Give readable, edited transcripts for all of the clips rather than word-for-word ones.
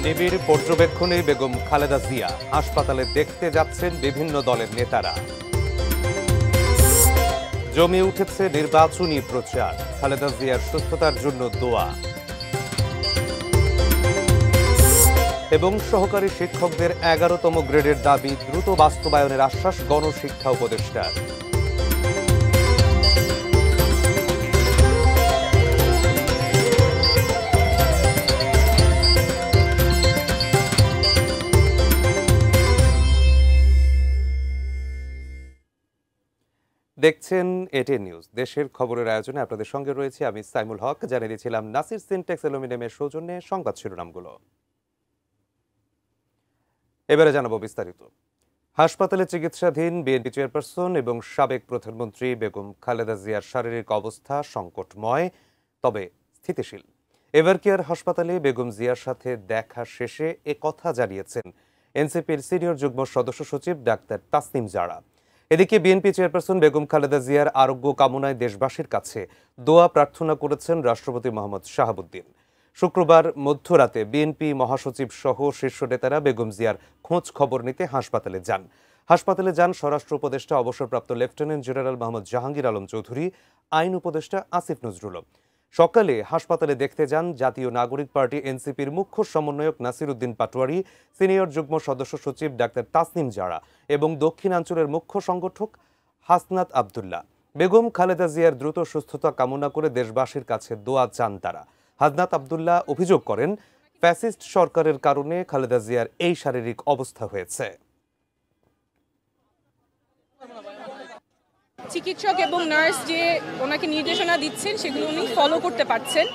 নিবিড় পর্যবেক্ষণে বেগম খালেদা জিয়া হাসপাতালে দেখতে যাচ্ছেন বিভিন্ন দলের নেতারা। জমে উঠেছে নির্বাচনী প্রচার, খালেদা জিয়ার সুস্থতার জন্য দোয়া। এবং সহকারী শিক্ষকদের 11তম গ্রেডের দাবি দ্রুত বাস্তবায়নের আশ্বাস গণশিক্ষা উপদেষ্টার। দেখছেন এটিএন নিউজ। দেশের খবরের আয়োজনে আপনাদের সঙ্গে রয়েছে আমি সাইমুল হক। জানিয়ে দিয়েছিলাম নাসির সিনটেক্স অ্যালুমিনিয়ামের সৌজন্যে সংবাদ শিরোনামগুলো। এবারে জানাবো বিস্তারিত। হাসপাতালে চিকিৎসাধীন বিএনপি চেয়ারপারসন এবং সাবেক প্রধানমন্ত্রী বেগম খালেদা জিয়ার শারীরিক অবস্থা সংকটময় তবে স্থিতিশীল। এভারকেয়ার হাসপাতালে বেগম জিয়ার সাথে দেখা শেষে একথা জানিয়েছেন এনসিপির সিনিয়র যুগ্ম সদস্য সচিব ডাক্তার তাসনিম জারা। এদিকে বিএনপি চেয়ারপারসন বেগম খালেদা জিয়ার আরোগ্য কামনায় দেশবাসীর কাছে দোয়া প্রার্থনা করেছেন রাষ্ট্রপতি মোহাম্মদ শাহাবুদ্দিন। শুক্রবার মধ্যরাতে বিএনপি মহাসচিব সহ শীর্ষ নেতারা বেগম জিয়ার খোঁজ খবর নিতে হাসপাতালে যান স্বরাষ্ট্র উপদেষ্টা অবসরপ্রাপ্ত লেফটেন্যান্ট জেনারেল মোহাম্মদ জাহাঙ্গীর আলম চৌধুরী, আইন উপদেষ্টা আসিফ নজরুল। সকালে হাসপাতালে দেখতে যান জাতীয় নাগরিক পার্টি এনসিপির মুখ্য সমন্বয়ক নাসির উদ্দিন পাটোয়ারি, সিনিয়র যুগ্ম সদস্য সচিব ডাক্তার তাসনিম জারা এবং দক্ষিণাঞ্চলের মুখ্য সংগঠক হাসনাত আবদুল্লাহ। বেগম খালেদা জিয়ার দ্রুত সুস্থতা কামনা করে দেশবাসীর কাছে দোয়া চান তারা। হাসনাত আবদুল্লাহ অভিযোগ করেন, ফ্যাসিস্ট সরকারের কারণে খালেদা জিয়ার এই শারীরিক অবস্থা হয়েছে। চিকিৎসক এবং নার্স যে ওনাকে নির্দেশনা দিচ্ছেন সেগুলো উনি ফলো করতে পারছেন।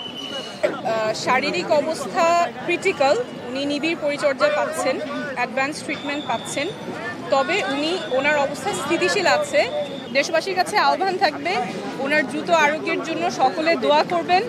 শারীরিক অবস্থা ক্রিটিক্যাল, উনি নিবিড় পরিচর্যা পাচ্ছেন, অ্যাডভান্স ট্রিটমেন্ট পাচ্ছেন, তবে ওনার অবস্থা স্থিতিশীল আছে। দেশবাসীর কাছে আহ্বান থাকবে ওনার দ্রুত আরোগ্যের জন্য সকলে দোয়া করবেন।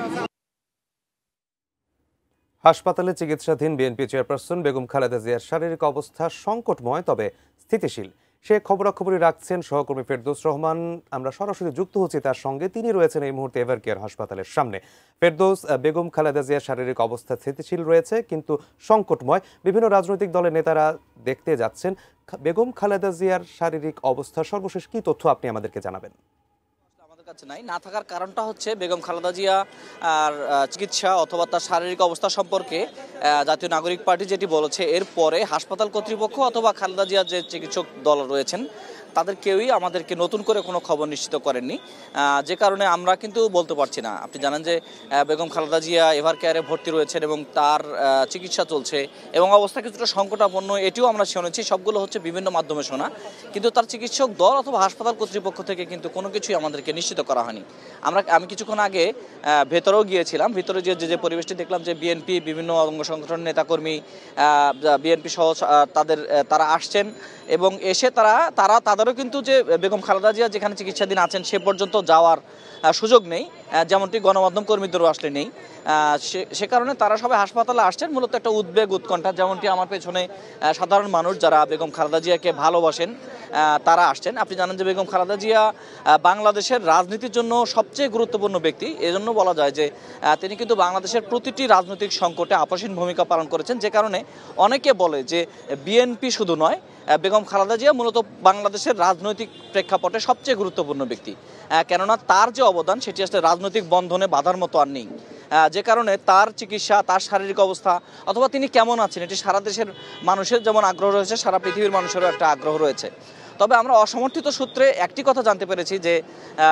হাসপাতালে চিকিৎসাধীন বিএনপি চেয়ারপারসন বেগম খালেদা জিয়ার শারীরিক অবস্থা সংকটময় তবে স্থিতিশীল। সে খবরাখবরই রাখছেন সহকর্মী ফেরদৌস রহমান। আমরা সরাসরি যুক্ত হচ্ছি তার সঙ্গে, তিনি রয়েছেন এই মুহূর্তে এভারকেয়ার হাসপাতালের সামনে। ফেরদৌস, বেগম খালেদা জিয়ার শারীরিক অবস্থা স্থিতিশীল রয়েছে কিন্তু সংকটময়। বিভিন্ন রাজনৈতিক দলের নেতারা দেখতে যাচ্ছেন। বেগম খালেদা জিয়ার শারীরিক অবস্থা সর্বশেষ কি তথ্য আপনি আমাদেরকে জানাবেন? কাছে নাই না থাকার কারণটা হচ্ছে বেগম খালেদা জিয়া আর চিকিৎসা অথবা তার শারীরিক অবস্থা সম্পর্কে জাতীয় নাগরিক পার্টি যেটি বলেছে, এরপরে হাসপাতাল কর্তৃপক্ষ অথবা খালেদা জিয়ার যে চিকিৎসক দল রয়েছেন তাদের কেউই আমাদেরকে নতুন করে কোনো খবর নিশ্চিত করেননি, যে কারণে আমরা কিন্তু বলতে পারছি না। আপনি জানেন যে বেগম খালেদা জিয়া এভারকেয়ারে ভর্তি রয়েছেন এবং তার চিকিৎসা চলছে এবং অবস্থা কিছুটা সংকটাপন্ন, এটিও আমরা শুনেছি। সবগুলো হচ্ছে বিভিন্ন মাধ্যমে শোনা, কিন্তু তার চিকিৎসক দল অথবা হাসপাতাল কর্তৃপক্ষ থেকে কিন্তু কোনো কিছুই আমাদেরকে নিশ্চিত করা হয়নি। আমি কিছুক্ষণ আগে ভেতরেও গিয়েছিলাম, ভেতরে যে পরিবেশটি দেখলাম যে বিএনপি বিভিন্ন অঙ্গ সংগঠনের নেতাকর্মী, বিএনপি সহ তারা আসছেন এবং এসে তাদেরও কিন্তু যে বেগম খালেদা জিয়া যেখানে চিকিৎসাধীন আছেন সে পর্যন্ত যাওয়ার সুযোগ নেই, যেমনটি গণমাধ্যম কর্মীদেরও আসলে নেই। সে কারণে তারা সবাই হাসপাতালে আসছেন মূলত একটা উদ্বেগ উৎকণ্ঠা, যেমনটি আমার পেছনে সাধারণ মানুষ যারা বেগম খালেদা জিয়াকে ভালোবাসেন তারা আসছেন। আপনি জানেন যে বেগম খালেদা জিয়া বাংলাদেশের রাজনীতির জন্য সবচেয়ে গুরুত্বপূর্ণ ব্যক্তি। এজন্য বলা যায় যে তিনি কিন্তু বাংলাদেশের প্রতিটি রাজনৈতিক সংকটে আপসীন ভূমিকা পালন করেছেন, যে কারণে অনেকে বলে যে বিএনপি শুধু নয়, বেগম খালেদা জিয়া মূলত বাংলাদেশের রাজনৈতিক প্রেক্ষাপটে সবচেয়ে গুরুত্বপূর্ণ ব্যক্তি, কেননা তার যে অবদান সেটি আসলে রাজনৈতিক বন্ধনে বাধার মতো আর নেই। যে কারণে তার চিকিৎসা, তার শারীরিক অবস্থা অথবা তিনি কেমন আছেন এটি সারা দেশের মানুষের যেমন আগ্রহ রয়েছে, সারা পৃথিবীর মানুষেরও একটা আগ্রহ রয়েছে। তবে আমরা অসমর্থিত সূত্রে একটি কথা জানতে পেরেছি যে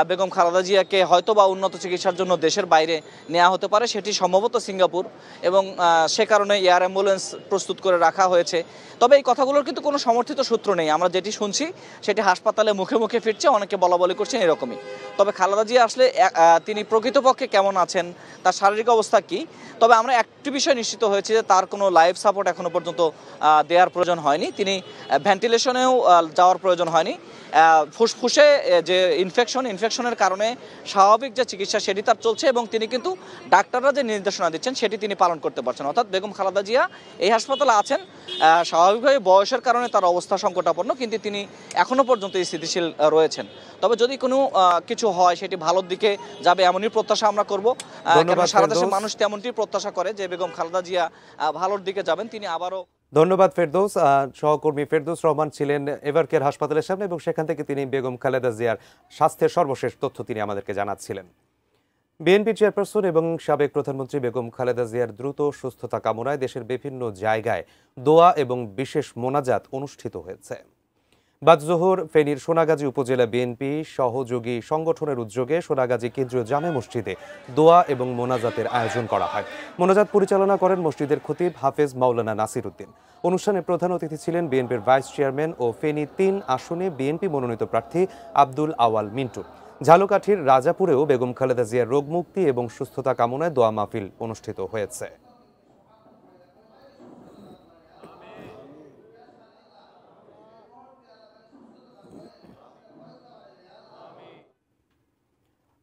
বেগম খালেদা জিয়াকে হয়তো বা উন্নত চিকিৎসার জন্য দেশের বাইরে নেওয়া হতে পারে, সেটি সম্ভবত সিঙ্গাপুর, এবং সে কারণে এয়ার অ্যাম্বুলেন্স প্রস্তুত করে রাখা হয়েছে। তবে এই কথাগুলোর কিন্তু কোনো সমর্থিত সূত্র নেই। আমরা যেটি শুনছি সেটি হাসপাতালে মুখে মুখে ফিরছে, অনেকে বলাবলি করছেন এরকমই। তবে খালেদা জিয়া আসলে তিনি প্রকৃতপক্ষে কেমন আছেন, তার শারীরিক অবস্থা কি, তবে আমরা একটি বিষয় নিশ্চিত হয়েছি যে তার কোনো লাইফ সাপোর্ট এখনো পর্যন্ত দেওয়ার প্রয়োজন হয়নি। তিনি ভেন্টিলেশনেও যাওয়ার প্রয়োজন হয়নি। ফুসফুসে যে ইনফেকশনের কারণে স্বাভাবিক যে চিকিৎসা সেটি তার চলছে এবং তিনি কিন্তু ডাক্তাররা যে নির্দেশনা দিচ্ছেন সেটি তিনি পালন করতে পারছেন। অর্থাৎ বেগম খালেদা জিয়া এই হাসপাতালে আছেন, স্বাভাবিকভাবে বয়সের কারণে তার অবস্থা সংকটাপন্ন, কিন্তু তিনি এখনো পর্যন্ত স্থিতিশীল রয়েছেন। তবে যদি কোনো কিছু হয় সেটি ভালোর দিকে যাবে এমনই প্রত্যাশা আমরা করব। সারা দেশের মানুষ তেমনটি প্রত্যাশা করে যে বেগম খালেদা জিয়া ভালোর দিকে যাবেন, তিনি আবারও। ধন্যবাদ ফেরদৌস। সহকর্মী ফেরদৌস রহমান ছিলেন এভারকেয়ার হাসপাতালের সামনে এবং সেখান থেকে তিনি বেগম খালেদা জিয়ার স্বাস্থ্যের সর্বশেষ তথ্য তিনি আমাদেরকে জানাচ্ছিলেন। বিএনপি চেয়ারপারসন এবং সাবেক প্রধানমন্ত্রী বেগম খালেদা জিয়ার দ্রুত সুস্থতা কামনায় দেশের বিভিন্ন জায়গায় দোয়া এবং বিশেষ মোনাজাত অনুষ্ঠিত হয়েছে। বাদ জোহর ফেনীর সোনাগাজী উপজেলা বিএনপি সহযোগী সংগঠনের উদ্যোগে সোনাগাজী কেন্দ্রীয় জামে মসজিদে দোয়া এবং মোনাজাতের আয়োজন করা হয়। মোনাজাত পরিচালনা করেন মসজিদের খতিব হাফেজ মাওলানা নাসির উদ্দিন। অনুষ্ঠানে প্রধান অতিথি ছিলেন বিএনপির ভাইস চেয়ারম্যান ও ফেনী ৩ আসনে বিএনপি মনোনীত প্রার্থী আব্দুল আওয়াল মিন্টু। ঝালকাঠির রাজাপুরেও বেগম খালেদা জিয়ার রোগমুক্তি এবং সুস্থতা কামনায় দোয়া মাহফিল অনুষ্ঠিত হয়েছে।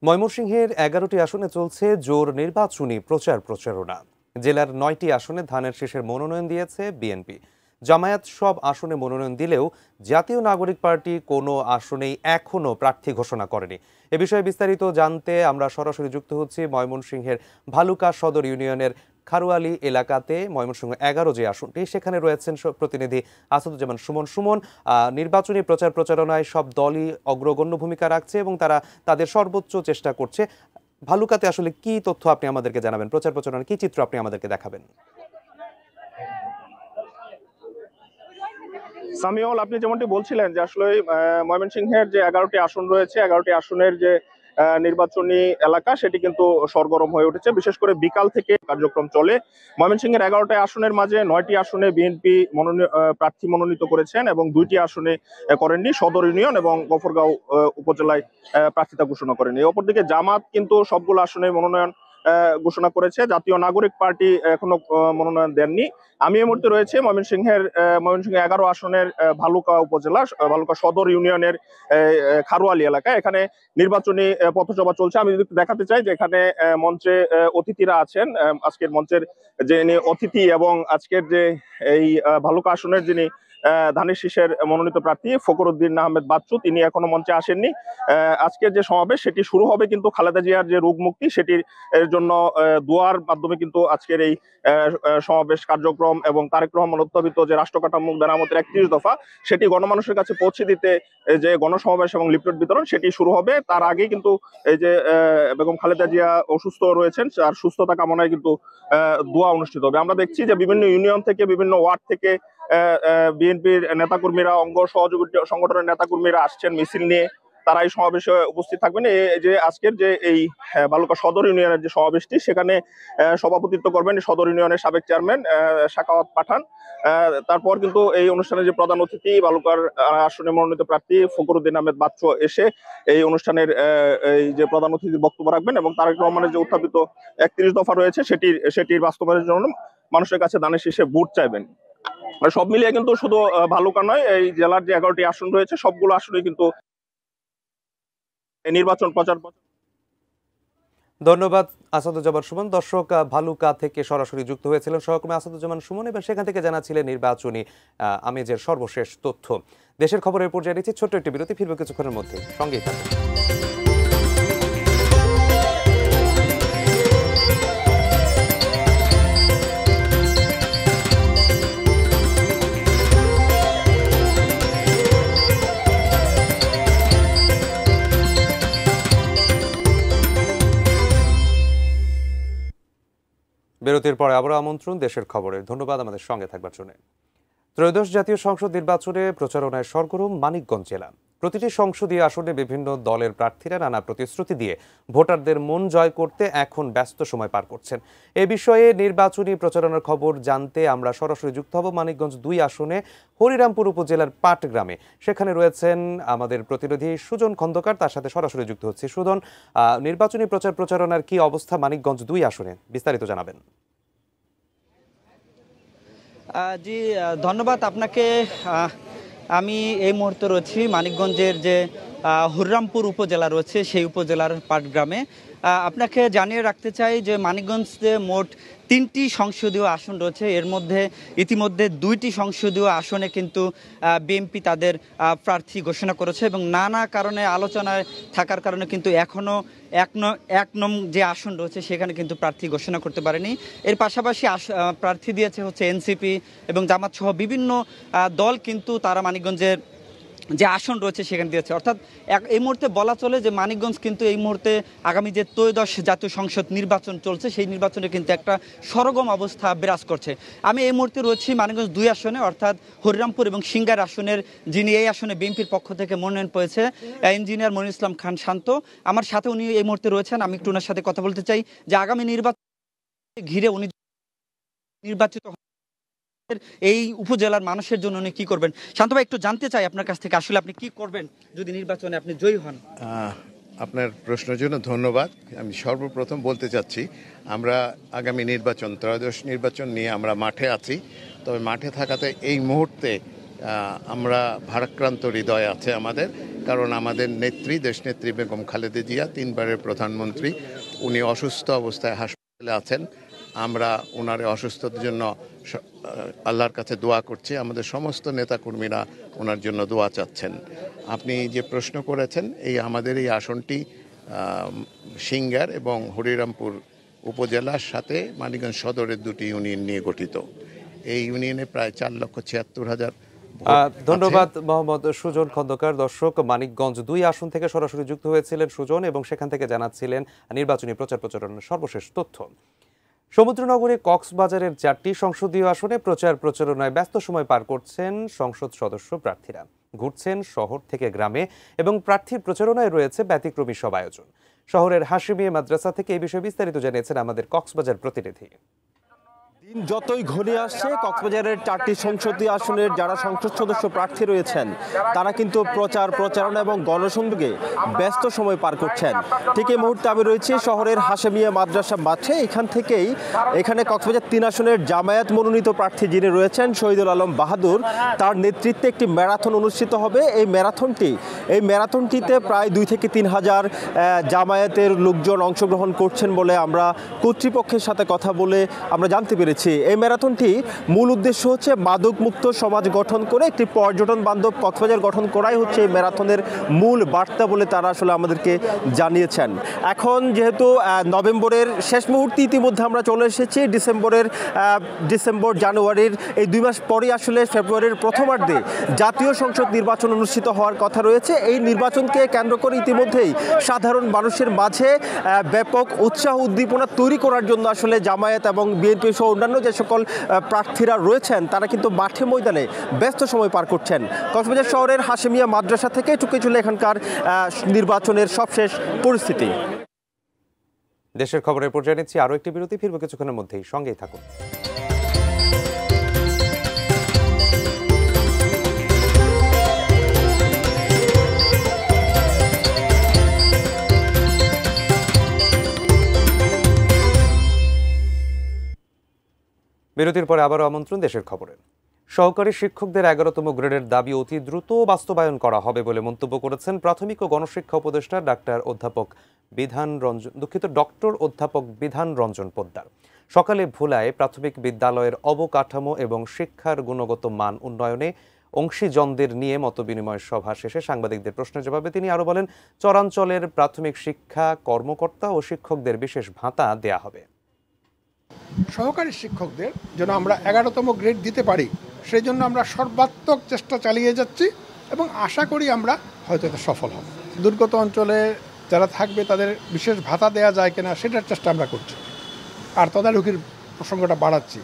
ময়মনসিংহের ১১টি আসনে চলছে জোর নির্বাচনী প্রচারণা। জেলার ৯টি আসনে ধানের শীষের মনোনয়ন দিয়েছে বিএনপি। জামায়াত সব আসনে মনোনয়ন দিলেও জাতীয় নাগরিক পার্টি কোনো আসনেই এখনও প্রার্থী ঘোষণা করেনি। এ বিষয়ে বিস্তারিত জানতে আমরা সরাসরি যুক্ত হচ্ছি ময়মনসিংহের ভালুকা সদর ইউনিয়নের খারুয়ালি এলাকাতে। ময়মনসিংহ ১১ যে আসনটি, সেখানে রয়েছেন প্রতিনিধি আসাদুজ্জামান সুমন। নির্বাচনী প্রচারণায় সব দলই অগ্রগণ্য ভূমিকা রাখছে এবং তারা তাদের সর্বোচ্চ চেষ্টা করছে। ভালুকাতে আসলে কি তথ্য আপনি আমাদেরকে জানাবেন? প্রচারণার কি চিত্র আপনি আমাদেরকে দেখাবেন? সামিউল, আপনি যেমনটি বলছিলেন যে আসলে ময়মনসিংহের যে ১১টি আসন রয়েছে, ১১টি আসনের যে নির্বাচনী এলাকা সেটি কিন্তু সরগরম হয়ে উঠেছে। বিশেষ করে বিকাল থেকে কার্যক্রম চলে। ময়মনসিংহের ১১টি আসনের মাঝে ৯টি আসনে বিএনপি প্রার্থী মনোনীত করেছেন এবং ২টি আসনে করেননি। সদর ইউনিয়ন এবং গফরগাঁও উপজেলায় প্রার্থিতা ঘোষণা করেনি। অপরদিকে জামাত কিন্তু সবগুলো আসনে মনোনয়ন ঘোষণা করেছে। জাতীয় নাগরিক পার্টি এখনো মনোনয়ন দেননি। আমি এই মুহূর্তে রয়েছে ময়মনসিংহ ১১ আসনের ভালুকা উপজেলা ভালুকা সদর ইউনিয়নের খারুয়ালি এলাকা। এখানে নির্বাচনী পথসভা চলছে। আমি যদি দেখাতে চাই যে এখানে মঞ্চে অতিথিরা আছেন। আজকের মঞ্চের যে অতিথি এবং আজকের যে এই ভালুকা আসনের যিনি ধানের শীষের মনোনীত প্রার্থী ফখরুদ্দিন আহমেদ বাচ্চু, তিনি এখনো মঞ্চে আসেননি। আজকের যে সমাবেশ সেটি শুরু হবে কিন্তু খালেদা জিয়ার যে রোগ মুক্তি সেটির জন্য দোয়ার মাধ্যমে কিন্তু আজকের এই সমাবেশ কার্যক্রম এবং তারেক রহমান উত্থাপিত যে রাষ্ট্র কাঠামো মেরামতের ৩১ দফা সেটি গণমানুষের কাছে পৌঁছে দিতে যে গণসমাবেশ এবং লিফলেট বিতরণ সেটি শুরু হবে। তার আগে কিন্তু এই যে বেগম খালেদা জিয়া অসুস্থ রয়েছেন, আর সুস্থতা কামনায় কিন্তু দোয়া অনুষ্ঠিত হবে। আমরা দেখছি যে বিভিন্ন ইউনিয়ন থেকে, বিভিন্ন ওয়ার্ড থেকে বিএনপির নেতাকর্মীরা, অঙ্গ সহযোগী সংগঠনের নেতাকর্মীরা আসছেন মিছিল নিয়ে। তারা এই সমাবেশে উপস্থিত থাকবেন। এই যে আজকের যে এই ভালুকা সদর ইউনিয়নের যে সমাবেশটি, সেখানে সভাপতিত্ব করবেন সদর ইউনিয়নের সাবেক চেয়ারম্যান সাখাওয়াত পাঠান। তারপর কিন্তু এই অনুষ্ঠানে যে প্রধান অতিথি ভালুকার আসনে মনোনীত প্রার্থী ফখরুদ্দিন আহমেদ বাচ্চু এসে এই অনুষ্ঠানের এই যে প্রধান অতিথি বক্তব্য রাখবেন এবং তারেক রহমানের যে উত্থাপিত ৩১ দফা রয়েছে সেটির বাস্তবায়নের জন্য মানুষের কাছে দানের শীষে ভোট চাইবেন। সব মিলিয়ে কিন্তু শুধু ভালুকা নয়, এই জেলার যে ১১টি আসন রয়েছে সবগুলো আসনে কিন্তু নির্বাচন প্রচার। ধন্যবাদ আসাদুজ্জামান সুমন। দর্শক, ভালুকা থেকে সরাসরি যুক্ত হয়েছিলেন সহকর্মী আসাদুজ্জামান সুমন এবং সেখান থেকে জানাচ্ছিলেন নির্বাচনী আমেজের সর্বশেষ তথ্য। দেশের খবরের পর্যায়ে নিচ্ছি ছোট্ট একটি বিরতি, ফিরবে কিছুক্ষণের মধ্যে, সঙ্গেই থাকুন। বিরতির পরে আবারও আমন্ত্রণ দেশের খবরে। ধন্যবাদ আমাদের সঙ্গে থাকবার জন্য। ত্রয়োদশ জাতীয় সংসদ নির্বাচনে প্রচারণায় সরগরম মানিকগঞ্জ জেলা। প্রতিটি সংসদীয় আসনে বিভিন্ন দলের প্রার্থীরা নানা প্রতিশ্রুতি দিয়ে ভোটারদের মন জয় করতে এখন ব্যস্ত সময় পার করছেন। এ বিষয়ে নির্বাচনী প্রচারণার খবর জানতে আমরা সরাসরি যুক্ত হব মানিকগঞ্জ ২ আসনে হরিরামপুর উপজেলার পাটগ্রামে। সেখানে রয়েছেন আমাদের প্রতিনিধি সুজন খন্দকার, তার সাথে সরাসরি যুক্ত হচ্ছে। সুজন, নির্বাচনী প্রচারণার কি অবস্থা মানিকগঞ্জ ২ আসনে, বিস্তারিত জানাবেন। জি ধন্যবাদ আপনাকে। আমি এই মুহূর্তে রয়েছি মানিকগঞ্জের যে হুররামপুর উপজেলা রয়েছে সেই উপজেলার পাটগ্রামে। আপনাকে জানিয়ে রাখতে চাই যে মানিকগঞ্জে মোট 3টি সংসদীয় আসন রয়েছে। এর মধ্যে ইতিমধ্যে 2টি সংসদীয় আসনে কিন্তু বিএনপি তাদের প্রার্থী ঘোষণা করেছে এবং নানা কারণে আলোচনায় থাকার কারণে কিন্তু এখনও এক নং যে আসন রয়েছে সেখানে কিন্তু প্রার্থী ঘোষণা করতে পারেনি। এর পাশাপাশি প্রার্থী দিয়েছে হচ্ছে এনসিপি এবং জামাত সহ বিভিন্ন দল, কিন্তু তারা মানিকগঞ্জের যে আসন রয়েছে সেখানে দিয়েছে। অর্থাৎ এই মুহূর্তে বলা চলে যে মানিকগঞ্জ কিন্তু এই মুহূর্তে আগামী যে ত্রয়োদশ জাতীয় সংসদ নির্বাচন চলছে সেই নির্বাচনে কিন্তু একটা সরগম অবস্থা বিরাজ করছে। আমি এই মুহূর্তে রয়েছি মানিকগঞ্জ 2 আসনে, অর্থাৎ হরিরামপুর এবং সিংগার আসনের, যিনি এই আসনে বিএনপির পক্ষ থেকে মনোনয়ন পেয়েছে ইঞ্জিনিয়ার মনিরুল ইসলাম খান শান্ত। আমার সাথে উনি এই মুহূর্তে রয়েছেন। আমি একটু ওনার সাথে কথা বলতে চাই যে আগামী নির্বাচন ঘিরে উনি নির্বাচিত এই উপজেলার মানুষের জন্য উনি কি করবেন। শান্ত ভাই, একটু জানতে চাই আপনার কাছ থেকে আসলে আপনি কি করবেন যদি নির্বাচনে আপনি জয়ী হন। আপনার প্রশ্নের জন্য ধন্যবাদ। আমি সর্বপ্রথম বলতে চাচ্ছি আমরা আগামী নির্বাচন, ত্রয়োদশ নির্বাচন নিয়ে আমরা মাঠে আছি। তবে মাঠে থাকাতে এই মুহূর্তে আমরা ভারাক্রান্ত হৃদয় আছে আমাদের, কারণ আমাদের নেত্রী, দেশনেত্রী বেগম খালেদা জিয়া 3বারের প্রধানমন্ত্রী, উনি অসুস্থ অবস্থায় হাসপাতালে আছেন। আমরা ওনার অসুস্থতার জন্য আল্লাহর কাছে দোয়া করছি। আমাদের সমস্ত নেতাকর্মীরা ওনার জন্য দোয়া চাচ্ছেন। আপনি যে প্রশ্ন করেছেন, আমাদের এই আসনটি সিংগার এবং হরিরামপুর উপজেলার সাথে মানিকগঞ্জ সদরের 2টি ইউনিয়ন নিয়ে গঠিত। এই ইউনিয়নে প্রায় 4,76,000। ধন্যবাদ মোহাম্মদ সুজন খন্দকার। দর্শক, মানিকগঞ্জ 2 আসন থেকে সরাসরি যুক্ত হয়েছিলেন সুজন এবং সেখান থেকে জানাচ্ছিলেন নির্বাচনী প্রচার প্রচারণার সর্বশেষ তথ্য। সমুদ্রনগরে কক্সবাজারের 4টি সংসদীয় আসনে প্রচার প্রচারণায় ব্যস্ত সময় পার করছেন সংসদ সদস্য প্রার্থীরা। ঘুরছেন শহর থেকে গ্রামে এবং প্রার্থীর প্রচারণায় রয়েছে ব্যতিক্রমী সব আয়োজন। শহরের হাশিমিয়া মাদ্রাসা থেকে এই বিষয়ে বিস্তারিত জানিয়েছেন আমাদের কক্সবাজার প্রতিনিধি। দিন যতই ঘনিয়ে আসছে, কক্সবাজারের 4টি সংসদীয় আসনের যারা সংসদ সদস্য প্রার্থী রয়েছেন তারা কিন্তু প্রচারণা এবং গণসংযোগে ব্যস্ত সময় পার করছেন। ঠিক এই মুহূর্তে আমি রয়েছি শহরের হাশেমিয়া মাদ্রাসা মাঠে। এখানে কক্সবাজার 3 আসনের জামায়াত মনোনীত প্রার্থী যিনি রয়েছেন শহীদুল আলম বাহাদুর, তার নেতৃত্বে একটি ম্যারাথন অনুষ্ঠিত হবে। এই ম্যারাথনটিতে প্রায় 2 থেকে 3 হাজার জামায়াতের লোকজন অংশগ্রহণ করছেন বলে আমরা কর্তৃপক্ষের সাথে কথা বলে আমরা জানতে পেরেছি। এই ম্যারাথনটি মূল উদ্দেশ্য হচ্ছে মাদক মুক্ত সমাজ গঠন করে একটি পর্যটন বান্ধব কক্সবাজার গঠন করাই হচ্ছে এই ম্যারাথনের মূল বার্তা বলে তারা আসলে আমাদেরকে জানিয়েছেন। এখন যেহেতু নভেম্বরের শেষ মুহূর্তে ইতিমধ্যে আমরা চলে এসেছি, ডিসেম্বর জানুয়ারির এই 2 মাস পরেই আসলে ফেব্রুয়ারির প্রথমার্ধে জাতীয় সংসদ নির্বাচন অনুষ্ঠিত হওয়ার কথা রয়েছে। এই নির্বাচনকে কেন্দ্র করে ইতিমধ্যেই সাধারণ মানুষের মাঝে ব্যাপক উৎসাহ উদ্দীপনা তৈরি করার জন্য আসলে জামায়াত এবং বিএনপি সহ অন্যান্য যে সকল প্রার্থীরা রয়েছেন তারা কিন্তু মাঠে ময়দানে ব্যস্ত সময় পার করছেন। কক্সবাজার শহরের হাশেমিয়া মাদ্রাসা থেকে টুকে ছিল এখানকার নির্বাচনের সবশেষ পরিস্থিতি। দেশের খবরের পর্যায়ে নিচ্ছি আরও একটি বিরতি, ফিরবো কিছুক্ষণের মধ্যেই, সঙ্গেই থাকুন। বিরতির পরে আবারও আমন্ত্রণ দেশের খবরে। সহকারী শিক্ষকদের 11তম গ্রেডের দাবি অতি দ্রুত বাস্তবায়ন করা হবে বলে মন্তব্য করেছেন প্রাথমিক ও গণশিক্ষা উপদেষ্টা ডক্টর অধ্যাপক বিধান রঞ্জন পোদ্দার। সকালে ভোলায় প্রাথমিক বিদ্যালয়ের অবকাঠামো এবং শিক্ষার গুণগত মান উন্নয়নে অংশীজনদের নিয়ে মতবিনিময় সভা শেষে সাংবাদিকদের প্রশ্নের জবাবে তিনি আরও বলেন, চরাঞ্চলের প্রাথমিক শিক্ষা কর্মকর্তা ও শিক্ষকদের বিশেষ ভাতা দেয়া হবে। সহকারী শিক্ষকদের যেন আমরা 11তম গ্রেড দিতে পারি সেই জন্য আমরা সর্বাত্মক চেষ্টা চালিয়ে যাচ্ছি এবং আশা করি আমরা হয়তো এটা সফল হব। দুর্গত অঞ্চলে যারা থাকবে তাদের বিশেষ ভাতা দেওয়া যায় কিনা সেটার চেষ্টা আমরা করছি আর তদারকির প্রসঙ্গটা বাড়াচ্ছি।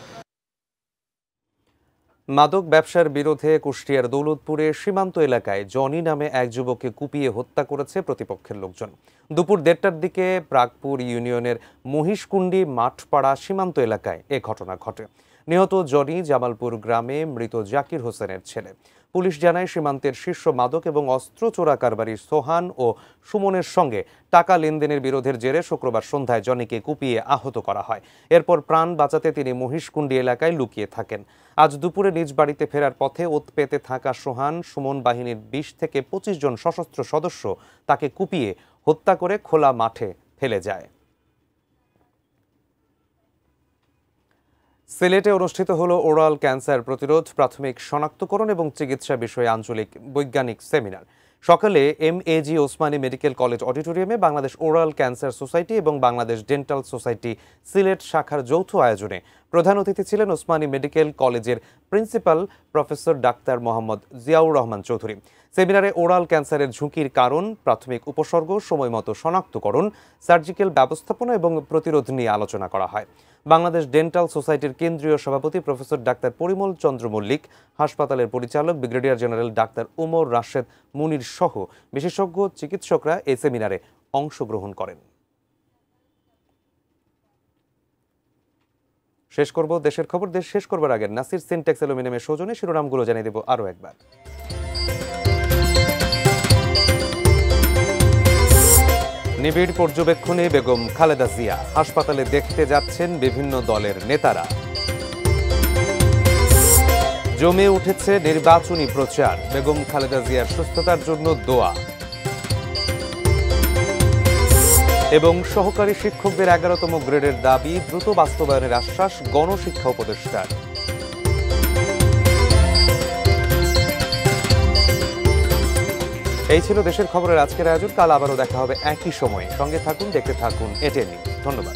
মাদক ব্যবসার বিরুদ্ধে কুষ্টিয়ার দৌলতপুরে সীমান্ত এলাকায় জনি নামে এক যুবককে কুপিয়ে হত্যা করেছে প্রতিপক্ষের লোকজন। দুপুর 1:30টার দিকে প্রাগপুর ইউনিয়নের মহিষকুণ্ডি মাঠপাড়া সীমান্ত এলাকায় এ ঘটনা ঘটে। নিহত জনি জামালপুর গ্রামে মৃত জাকির হোসেনের ছেলে। পুলিশ জানায় সীমান্তের শীর্ষ মাদক এবং অস্ত্র চোরা কারবারি সোহান ও সুমনের সঙ্গে টাকা লেনদেনের বিরোধের জেরে শুক্রবার সন্ধ্যায় জনিকে কুপিয়ে আহত করা হয়। এরপর প্রাণ বাঁচাতে তিনি মহিষকুণ্ডি এলাকায় লুকিয়ে থাকেন। আজ দুপুরে নিজ বাড়িতে ফেরার পথে ওত পেতে থাকা সোহান সুমন বাহিনীর 20 থেকে 25 জন সশস্ত্র সদস্য তাকে কুপিয়ে হত্যা করে খোলা মাঠে ফেলে যায়। সিলেটে অনুষ্ঠিত হলো ওরাল ক্যান্সার প্রতিরোধ, প্রাথমিক শনাক্তকরণ এবং চিকিৎসা বিষয়ে আঞ্চলিক বৈজ্ঞানিক সেমিনার। সকালে MAG ওসমানী মেডিকেল কলেজ অডিটোরিয়ামে বাংলাদেশ ওরাল ক্যান্সার সোসাইটি এবং বাংলাদেশ ডেন্টাল সোসাইটি সিলেট শাখার যৌথ আয়োজনে প্রধান অতিথি ছিলেন ওসমানী মেডিকেল কলেজের principal professor doctor Mohammad Ziaur Rahman Chowdhury. সেমিনারে ওরাল ক্যান্সারের ঝুঁকির কারণ, প্রাথমিক উপসর্গ, সময়মতো শনাক্তকরণ, সার্জিক্যাল ব্যবস্থাপনা এবং প্রতিরোধ নিয়ে আলোচনা করা হয়। বাংলাদেশ ডেন্টাল সোসাইটির কেন্দ্রীয় সভাপতি প্রফেসর ডাক্তার পরিমল চন্দ্র মল্লিক, হাসপাতালের পরিচালক brigadier general doctor Umar Rashed Munir সহ বিশেষজ্ঞ চিকিৎসকরা এই সেমিনারে অংশগ্রহণ করেন। শেষ করব দেশের খবর। দেশ শেষ করবার আগে নাসির সিনটেক্স অ্যালুমিনিয়ামের সৌজন্যে শিরোনামগুলো জানিয়ে দেব আরও একবার। নিবিড় পর্যবেক্ষণে বেগম খালেদা জিয়া, হাসপাতালে দেখতে যাচ্ছেন বিভিন্ন দলের নেতারা। জমে উঠেছে নির্বাচনী প্রচার, বেগম খালেদা জিয়ার সুস্থতার জন্য দোয়া। এবং সহকারী শিক্ষকদের 11তম গ্রেডের দাবি দ্রুত বাস্তবায়নের আশ্বাস গণশিক্ষা উপদেষ্টার। এই ছিল দেশের খবরের আজকের আয়োজন। কাল আবারও দেখা হবে একই সময়ে। সঙ্গে থাকুন, দেখতে থাকুন এটিএন নিউজ। ধন্যবাদ।